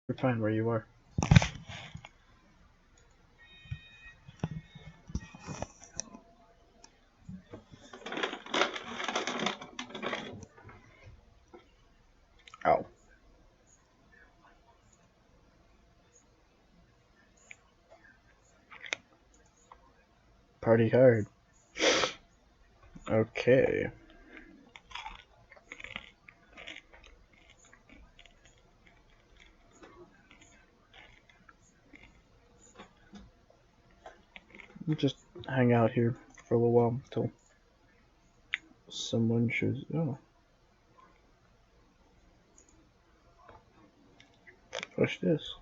You're fine where you are. Ow. Party hard. Okay. We'll just hang out here for a little while until someone shows. Oh, push this.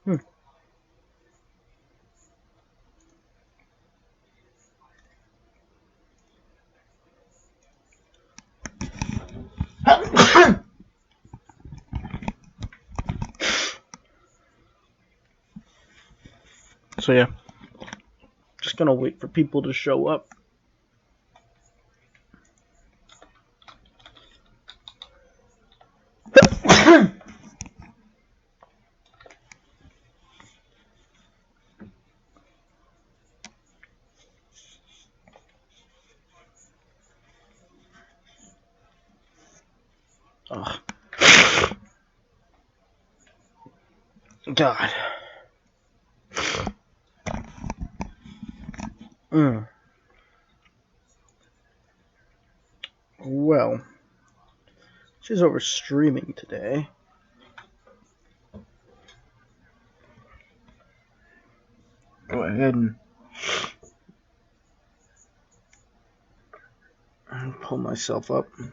Hmm. So yeah, just gonna wait for people to show up. Ugh. God. Mm. Well, she's over streaming today. Go ahead and pull myself up. What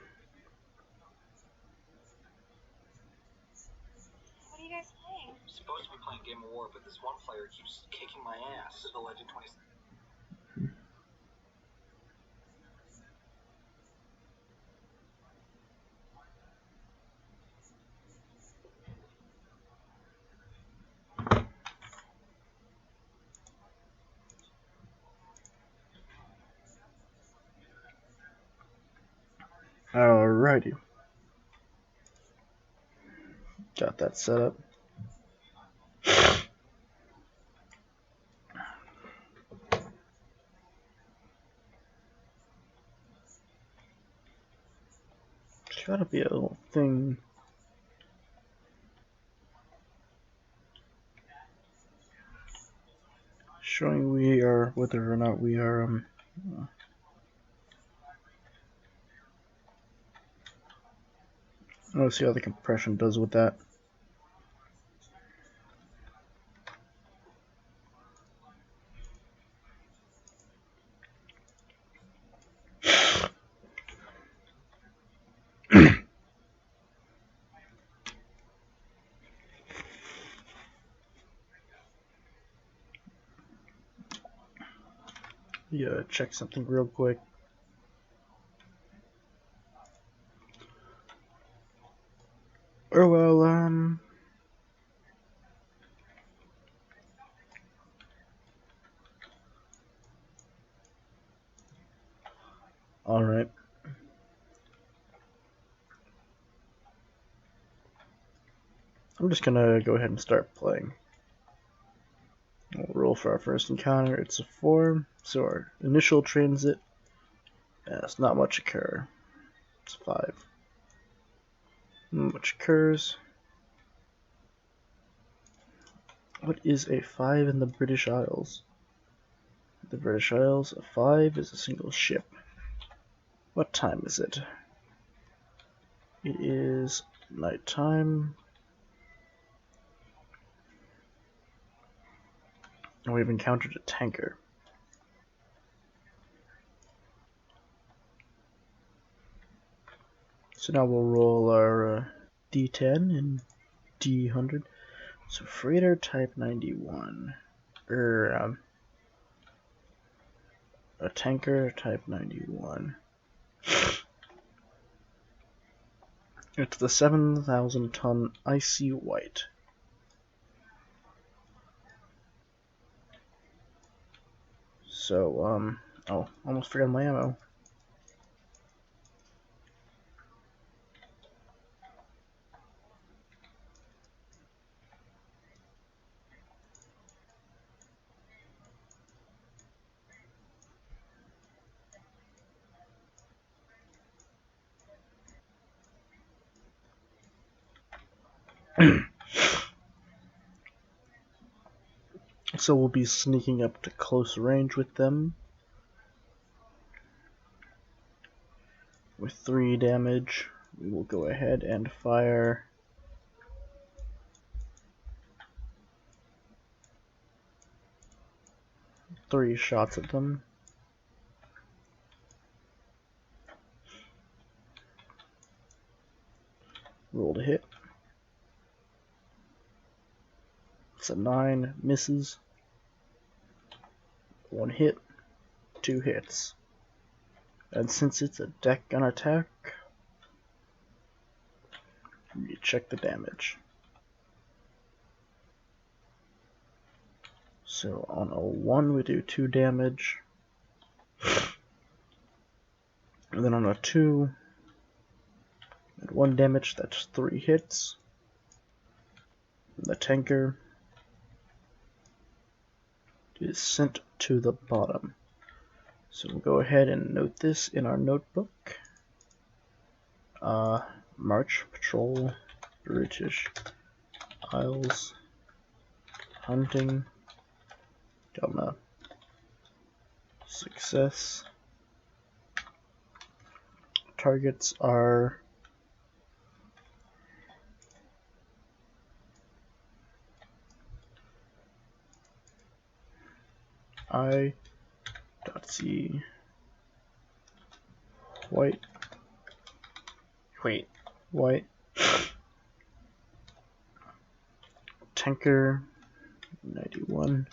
are you guys playing? I'm supposed to be playing Game of War, but this one player keeps kicking my ass. This is the Legend 20. Alrighty. Got that set up. There's gotta be a little thing showing we are, whether or not we are, let's see how the compression does with that. Yeah, check something real quick. Oh well, alright. I'm just gonna go ahead and start playing. We'll roll for our first encounter. It's a 4, so our initial transit, it's not much occur. It's 5. Not much occurs. What is a 5 in the British Isles? The British Isles, a 5 is a single ship. What time is it? It is nighttime. And we've encountered a tanker. So now we'll roll our D10 and D100. So freighter type 91. A tanker type 91. It's the 7,000 ton Icy White. So, oh, almost forgot my ammo. So we'll be sneaking up to close range with them. With 3 damage, we will go ahead and fire three shots at them. Roll to hit. It's a 9, misses. 1 hit, 2 hits. And since it's a deck gun attack, we check the damage. So on a 1 we do 2 damage. And then on a 2, at 1 damage, that's 3 hits. The tanker is sent to the bottom. So we'll go ahead and note this in our notebook. March, patrol, British Isles, hunting, Gamma, success. Targets are I.C. White, tanker 91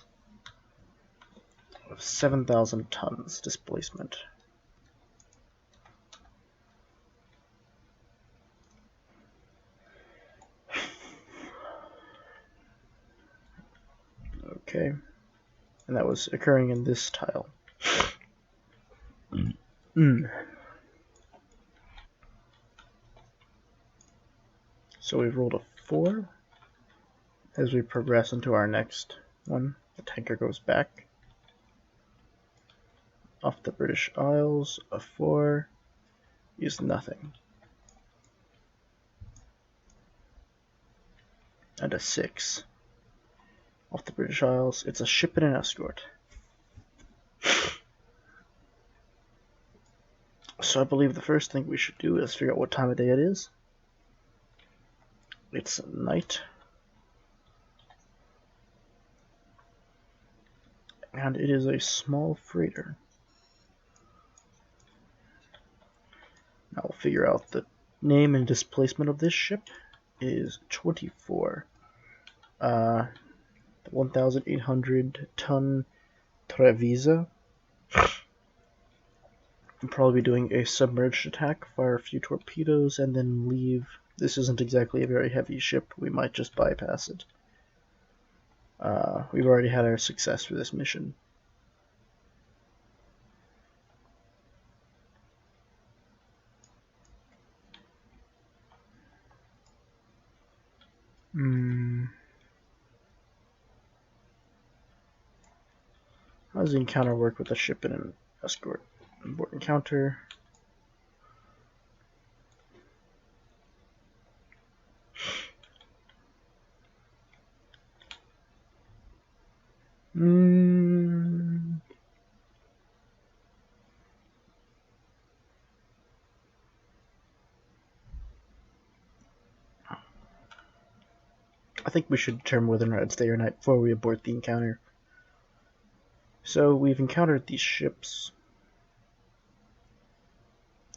of 7,000 tons displacement. Okay, and that was occurring in this tile. So we've rolled a 4. As we progress into our next one, the tanker goes back. Off the British Isles, a 4 is nothing. And a 6. Off the British Isles, it's a ship and an escort. So I believe the first thing we should do is figure out what time of day it is. It's night. And it is a small freighter. Now we'll figure out the name and displacement of this ship is 24. 1,800 ton Trevisa. We'll probably be doing a submerged attack, fire a few torpedoes, and then leave. This isn't exactly a very heavy ship. We might just bypass it. We've already had our success for this mission. How does the encounter work with a ship and an escort? Abort encounter. I think we should determine whether or not it's day or night before we abort the encounter. So we've encountered these ships.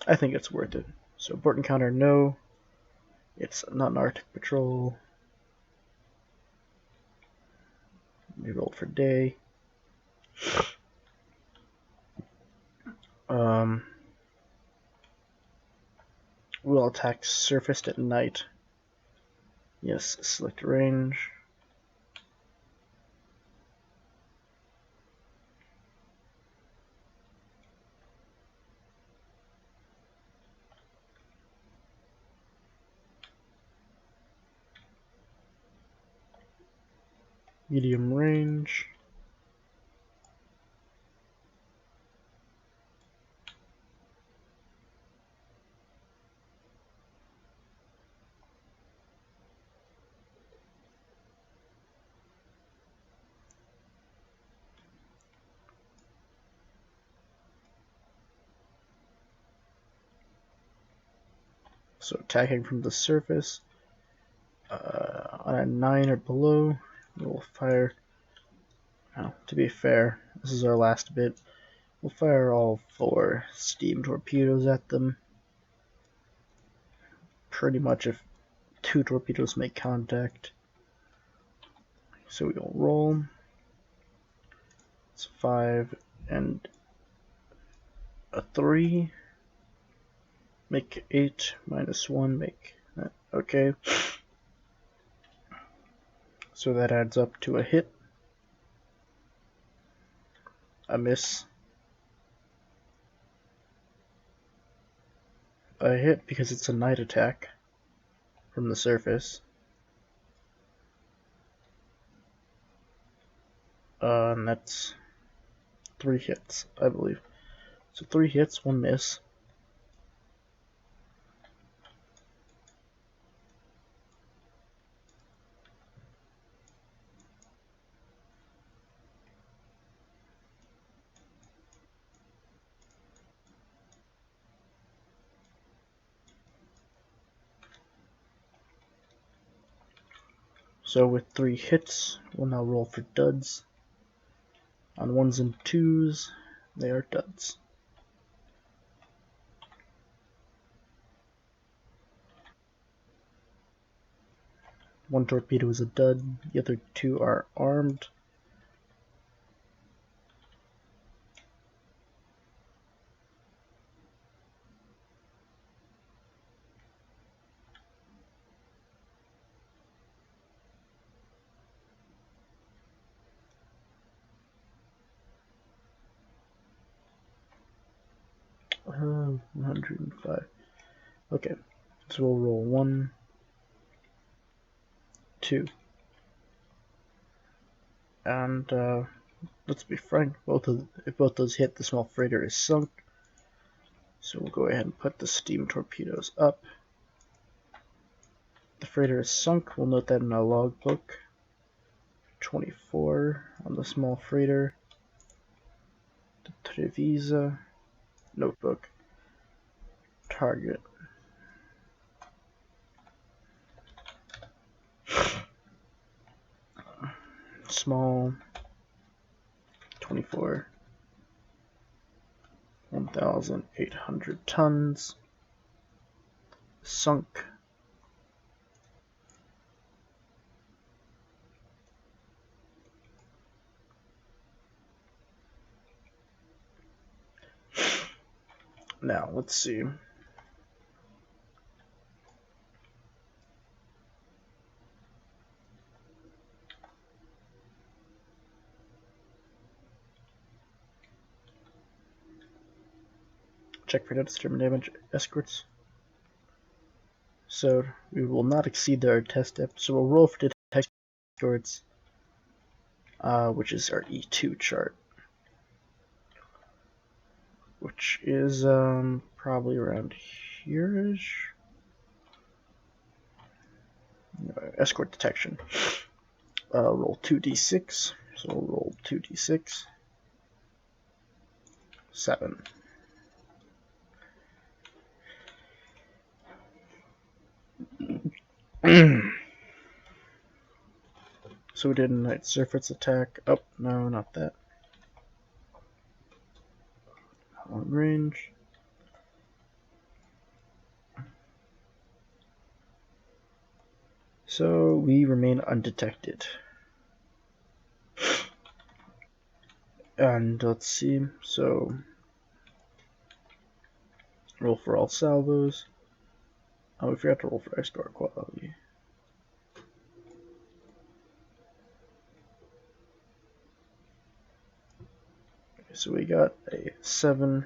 I think it's worth it. So port encounter, no. It's not an Arctic patrol. We rolled for day. We'll attack surfaced at night. Yes, select range. Medium range. So attacking from the surface. On a 9 or below, we'll fire. Now, to be fair, this is our last bit. We'll fire all 4 steam torpedoes at them. Pretty much if 2 torpedoes make contact. So we'll roll. It's 5 and a 3. Make 8 minus 1, make that. Okay. So that adds up to a hit, a miss, a hit because it's a night attack from the surface. And that's 3 hits, I believe. So 3 hits, 1 miss. So with 3 hits, we'll now roll for duds. On 1s and 2s, they are duds. One torpedo is a dud, the other 2 are armed. Uh, 105. Okay, so we'll roll 1, 2. And let's be frank, if both those hit, the small freighter is sunk. So we'll go ahead and put the steam torpedoes up. The freighter is sunk. We'll note that in our logbook. 24 on the small freighter. The Trevisa notebook. Target. Small. 24. 1,800 tons. Sunk. Now, let's see. Check for determine damage escorts. So we will not exceed our test step. So we'll roll for detect escorts, which is our E2 chart, which is probably around here-ish. Escort detection. Roll 2d6. So we'll roll 2d6. 7. So we did a night surface attack. Oh, no, not that. Long range. So we remain undetected. And let's see, so roll for all salvos. Oh, we forgot to roll for escort quality. Okay, so we got a 7.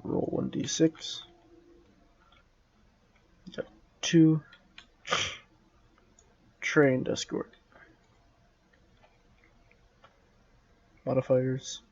Roll 1d6. Got 2. Trained escort. Modifiers.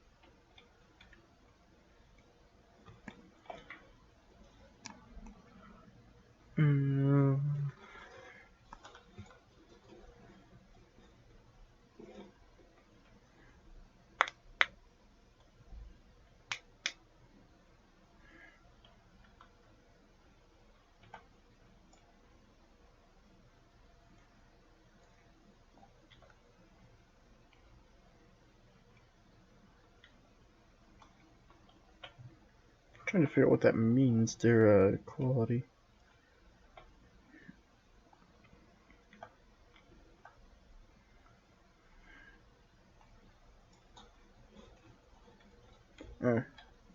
Trying to figure out what that means, their quality.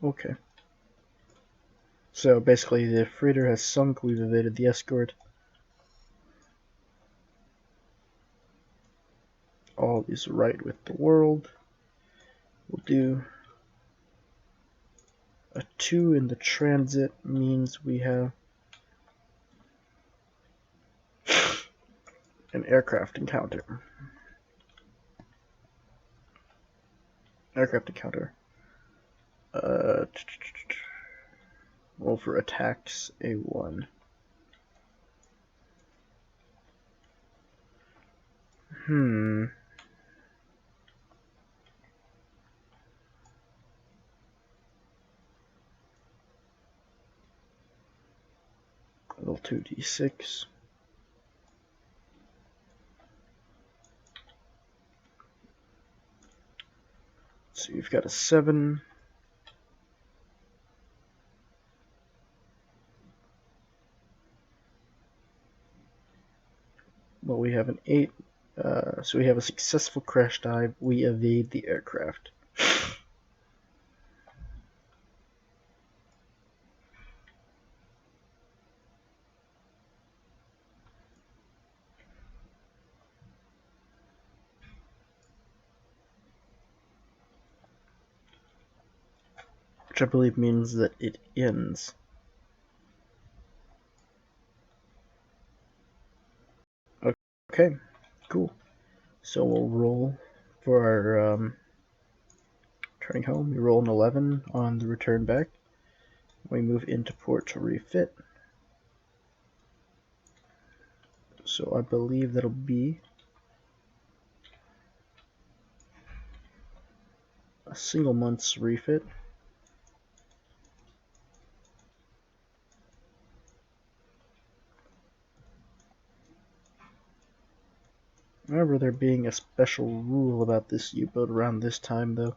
Okay. So basically the freighter has sunk, we've evaded the escort. All is right with the world. We'll do a 2 in the transit, means we have an aircraft encounter. Aircraft encounter. Roll for attacks, A1. Roll 2d6. So you've got a 7. Well, we have an 8. So we have a successful crash dive. We evade the aircraft. Which I believe means that it ends. Okay, cool. So we'll roll for our turning home. We roll an 11 on the return back. We move into port to refit. So I believe that'll be a single month's refit. I remember there being a special rule about this U-boat around this time, though.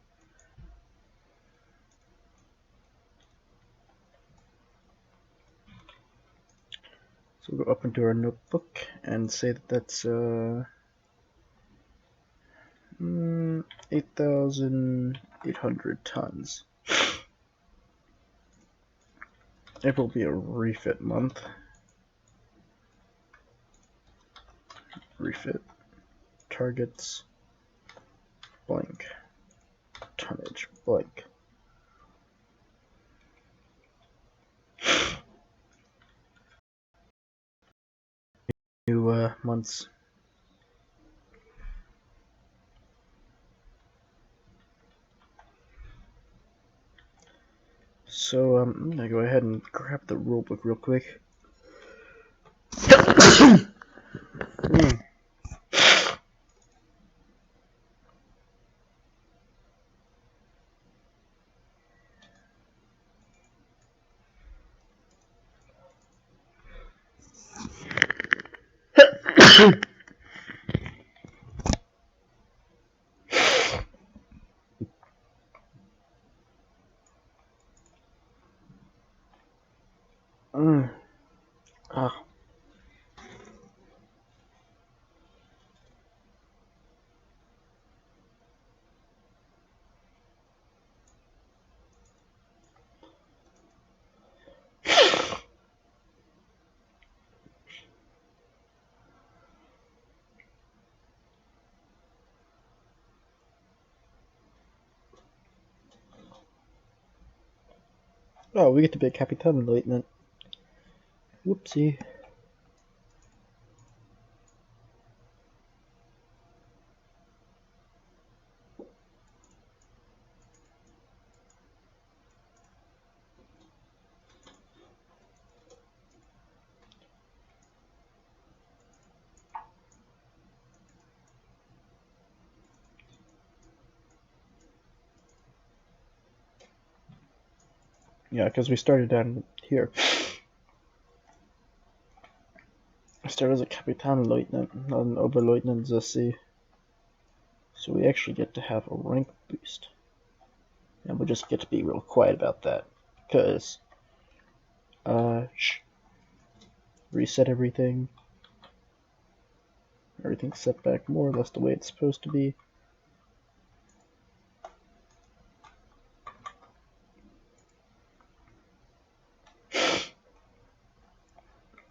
So we'll go up into our notebook and say that that's 8,800 tons. It will be a refit month. Refit targets blank, tonnage blank. New months. So I'm gonna go ahead and grab the rulebook real quick. Oh, we get to be a Captain Lieutenant. Whoopsie. Yeah, because we started down here. I started as a Captain Lieutenant, not an Oberleutnant ZC. So we actually get to have a rank boost. And we'll just get to be real quiet about that. Because, reset everything. Everything's set back more or less the way it's supposed to be.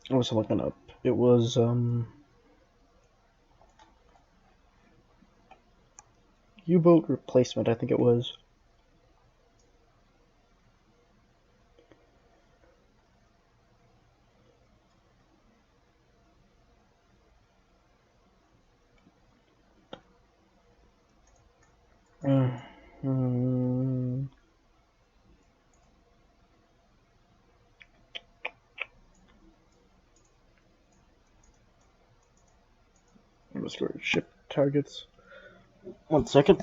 What was I looking up? It was, U-boat replacement, I think it was. Let's go to ship targets. 1 second.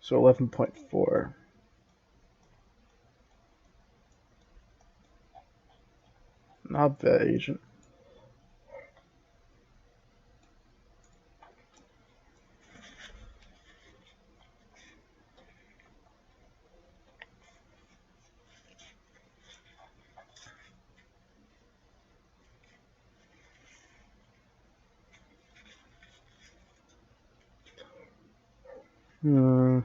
So 11.4. Not bad, Agent. Hmm.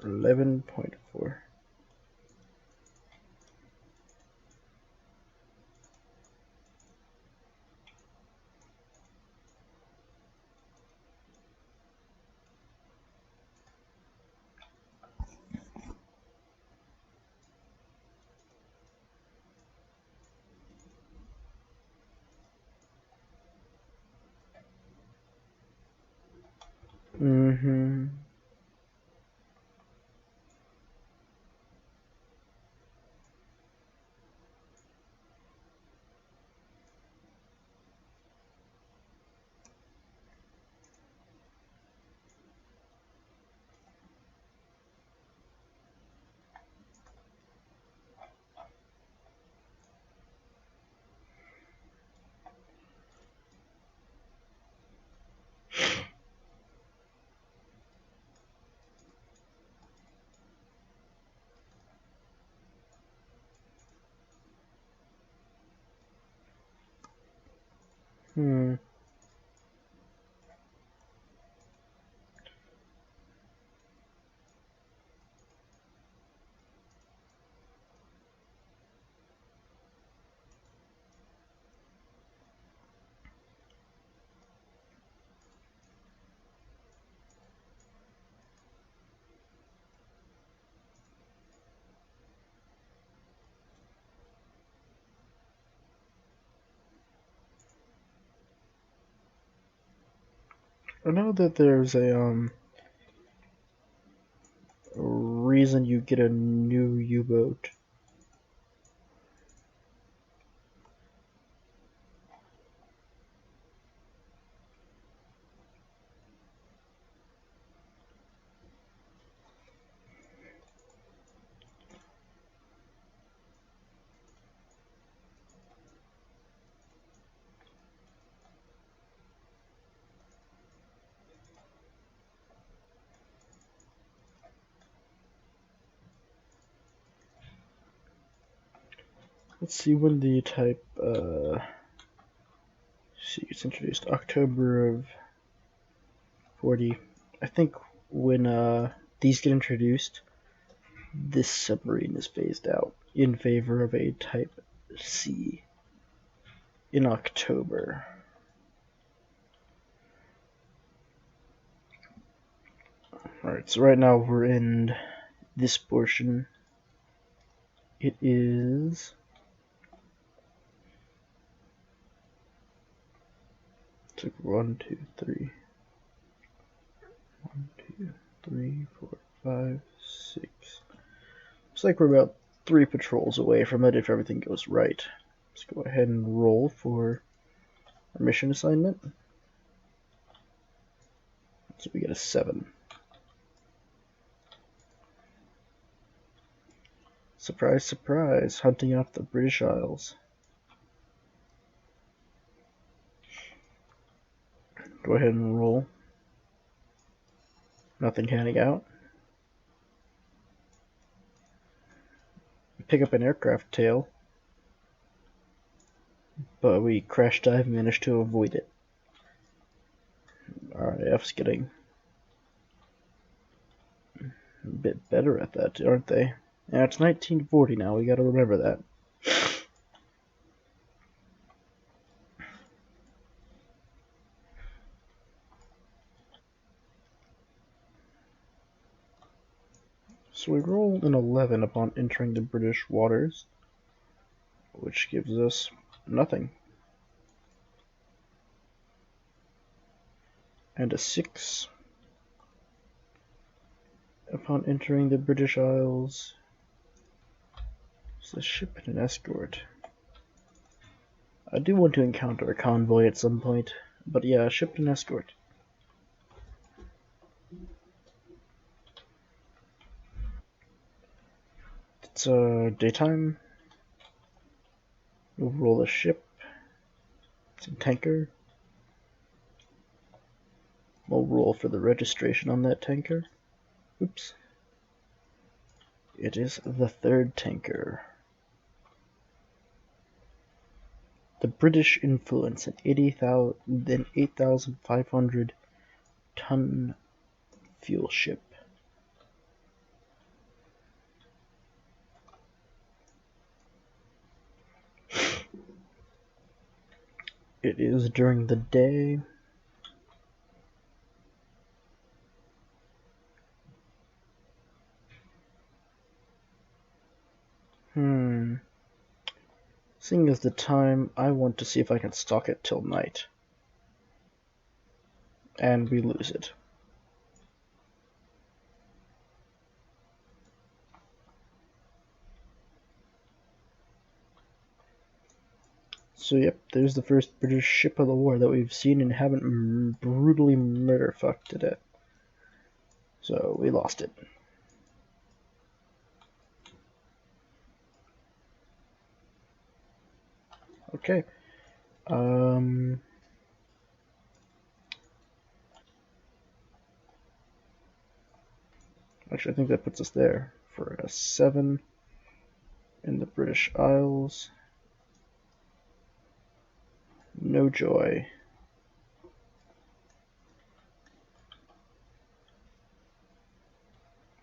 $11.4. Mm-hmm. Hmm. I know that there's a reason you get a new U-boat. Let's see when the type it's introduced. October of 40. I think when these get introduced, this submarine is phased out in favor of a type C in October. Alright, so right now we're in this portion. It is took 1, 2, 3, 1, 2, 3, 4, 5, 6. Looks like we're about 3 patrols away from it if everything goes right. Let's go ahead and roll for our mission assignment. So we get a 7. Surprise, surprise, hunting off the British Isles. Go ahead and roll. Nothing handing out. Pick up an aircraft tail, but we crash dive and managed to avoid it. RAF's getting a bit better at that, aren't they? Yeah, it's 1940 now, we gotta remember that. So we roll an 11 upon entering the British waters, which gives us nothing. And a 6 upon entering the British Isles. It's a ship and an escort. I do want to encounter a convoy at some point, but yeah, ship and escort. It's daytime. We'll roll a ship. It's a tanker. We'll roll for the registration on that tanker. Oops. It is the 3rd tanker. The British influence an 8,500 ton fuel ship. It is during the day. Seeing as the time, I want to see if I can stalk it till night. And we lose it. So yep, there's the first British ship of the war that we've seen and haven't brutally murder-fucked to death. So we lost it. Okay. Actually, I think that puts us there for a 7 in the British Isles. No joy.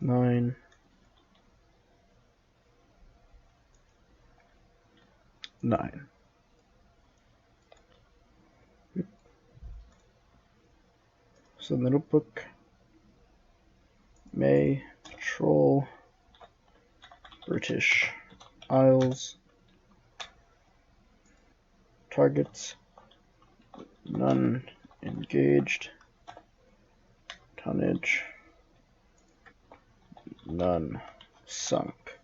Nine. So the notebook. May patrol British Isles. Targets. None engaged. Tonnage. None sunk.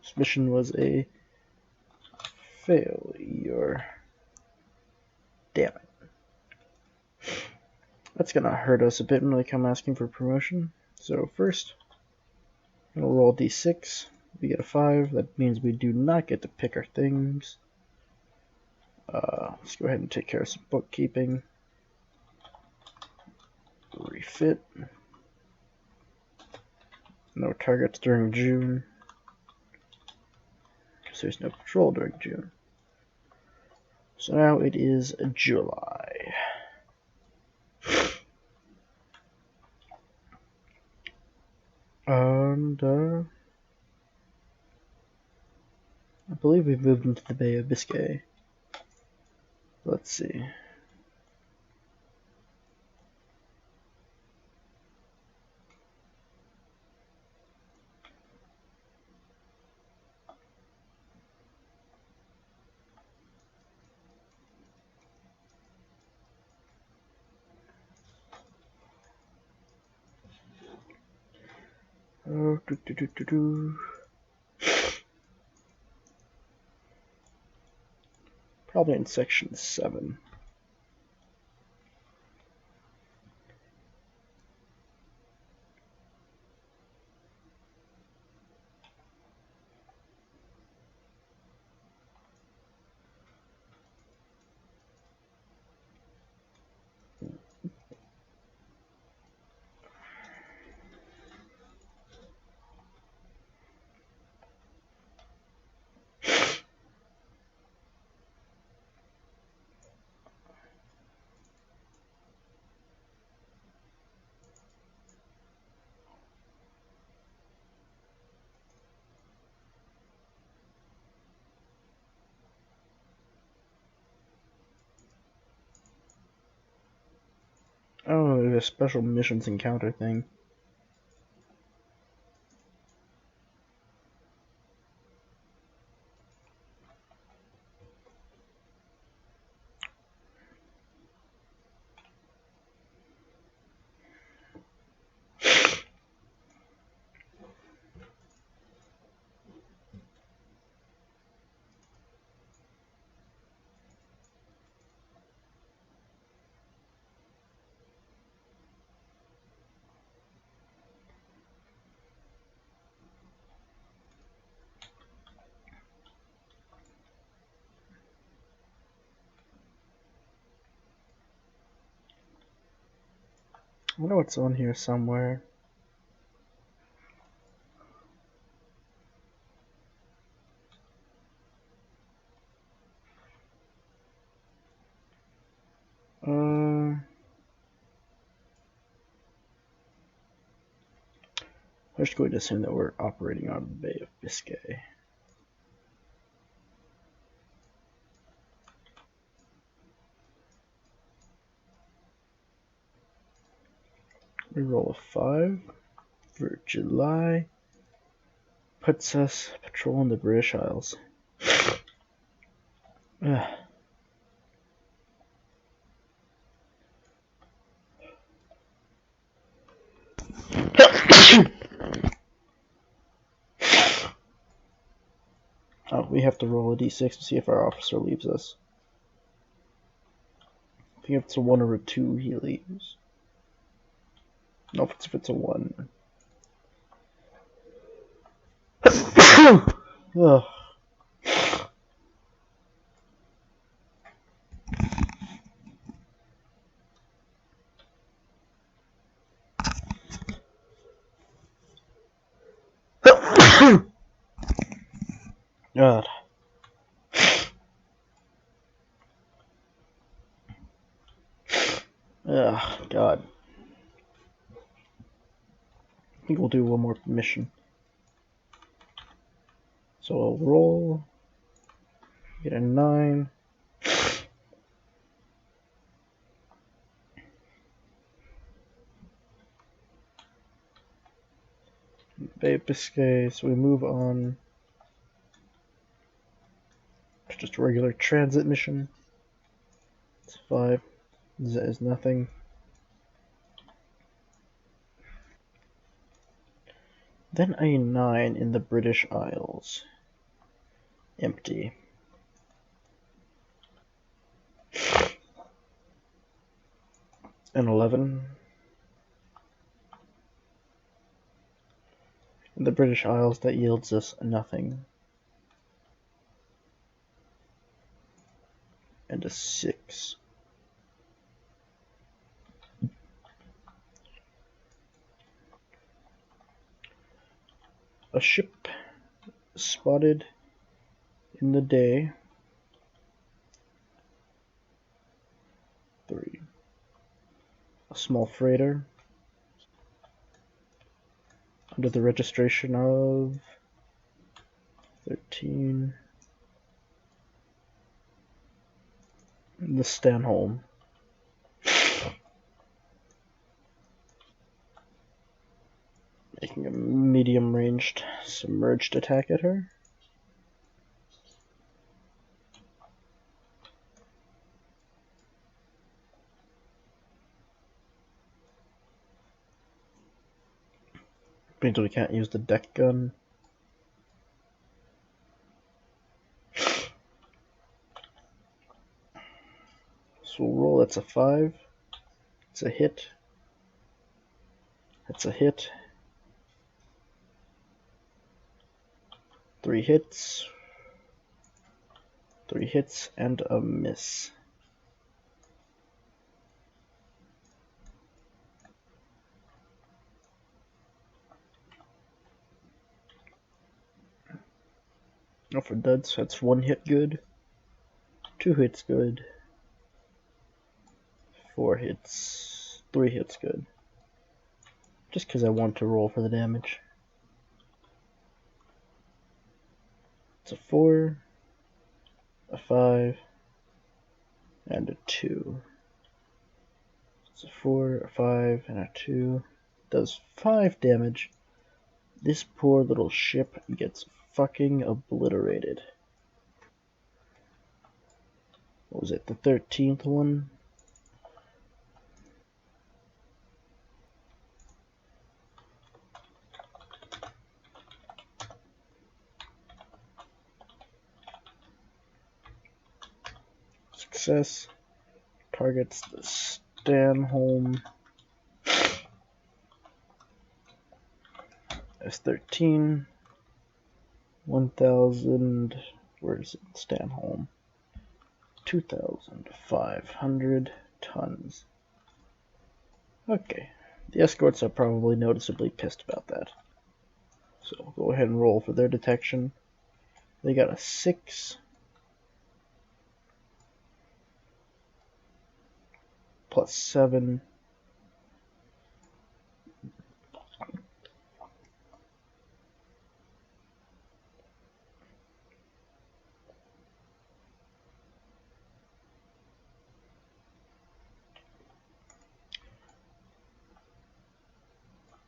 This mission was a failure. Damn it. That's gonna hurt us a bit when they come asking for promotion. So first, we'll roll d6. We get a 5. That means we do not get to pick our things. Let's go ahead and take care of some bookkeeping. Refit. No targets during June. because there's no patrol during June. So now it is July. And I believe we've moved into the Bay of Biscay. Let's see. Oh, Probably in section 7. Oh, there's a special missions encounter thing. I wonder what's on here somewhere. I'm just going to assume that we're operating on the Bay of Biscay. We roll a 5 for July. Puts us patrolling the British Isles. Oh, we have to roll a d6 to see if our officer leaves us. I think if it's a 1 or a 2, he leaves. No, if it's a 1. Ugh. God. Ugh, God. I think we'll do one more mission. So I'll roll. Get a 9. Bay of Biscay, so we move on to just a regular transit mission. It's 5. That is nothing. Then a 9 in the British Isles. Empty. An 11. In the British Isles, that yields us nothing. And a 6. A ship spotted In the day, 3. A small freighter under the registration of 13. The Stanholm. Making a medium-ranged submerged attack at her. Means we can't use the deck gun. So we'll roll, that's a 5. It's a hit. That's a hit. 3 hits. 3 hits and a miss. No, for duds, that's 1 hit good. 2 hits good. 4 hits. 3 hits good. Just because I want to roll for the damage. It's a 4, a 5, and a 2. It's a 4, a 5, and a 2. Does 5 damage. This poor little ship gets fucking obliterated. What was it, the 13th one? Success. Targets the Stanholm S13. 1,000. Where is it? Stanholm. 2,500 tons. Okay. The escorts are probably noticeably pissed about that. So we'll go ahead and roll for their detection. They got a 6. Plus 7.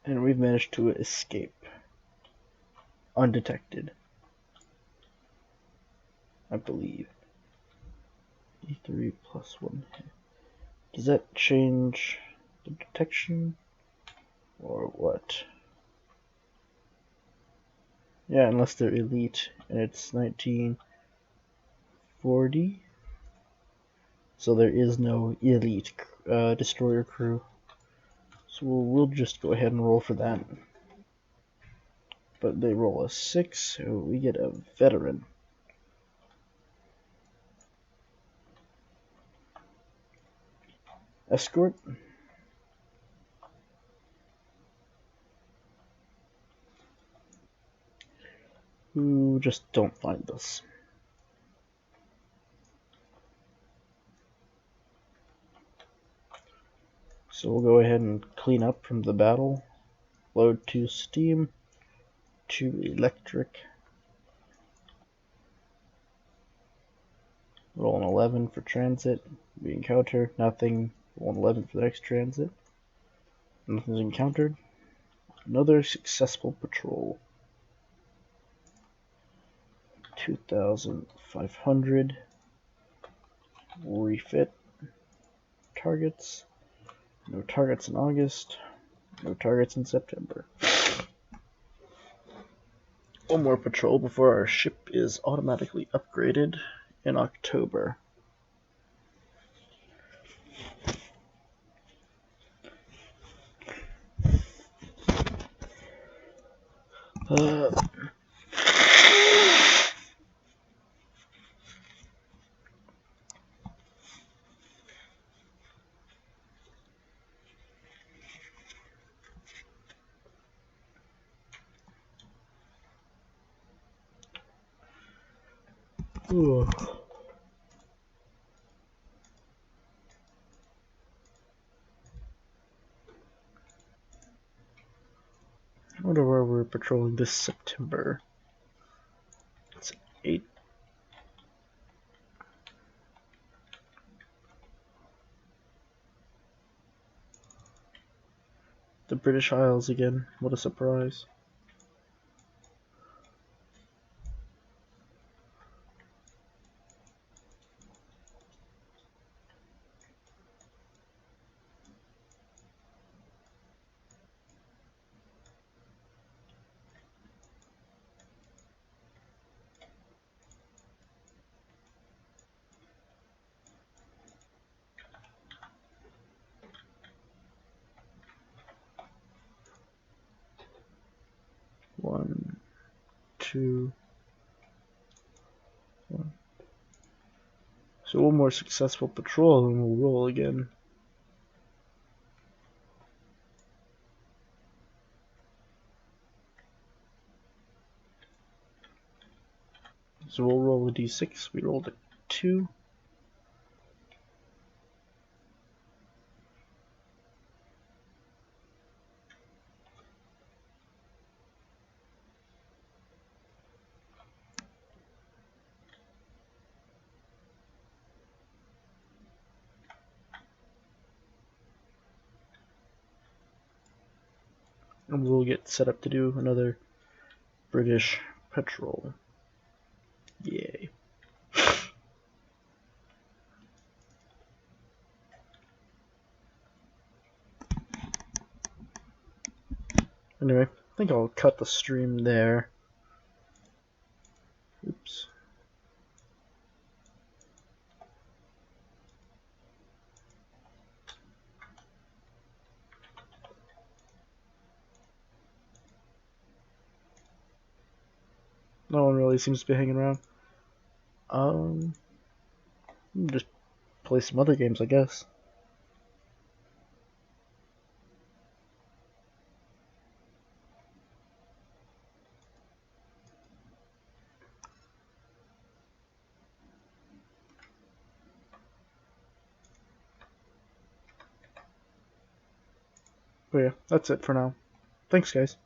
And we've managed to escape undetected, I believe. E3 plus 1. Does that change the detection? Or what? Yeah, unless they're elite, and it's 1940. So there is no elite destroyer crew. So we'll just go ahead and roll for that. But they roll a 6, so we get a veteran. Escort. Who just don't find us. So we'll go ahead and clean up from the battle. Load 2 steam, 2 electric. Roll an 11 for transit. We encounter nothing. Roll an 11 for the next transit. Nothing's encountered. Another successful patrol. 2,500. Refit. Targets. No targets in August. No targets in September. One more patrol before our ship is automatically upgraded in October. Ooh. I wonder where we're patrolling this September. It's 8. The British Isles again. What a surprise. One, two, one. So one more successful patrol and we'll roll again. So we'll roll a d6. We rolled a 2. And we'll get set up to do another British patrol. Yay. Anyway, I think I'll cut the stream there. Oops. No one really seems to be hanging around. Just play some other games, I guess. But yeah, that's it for now. Thanks, guys.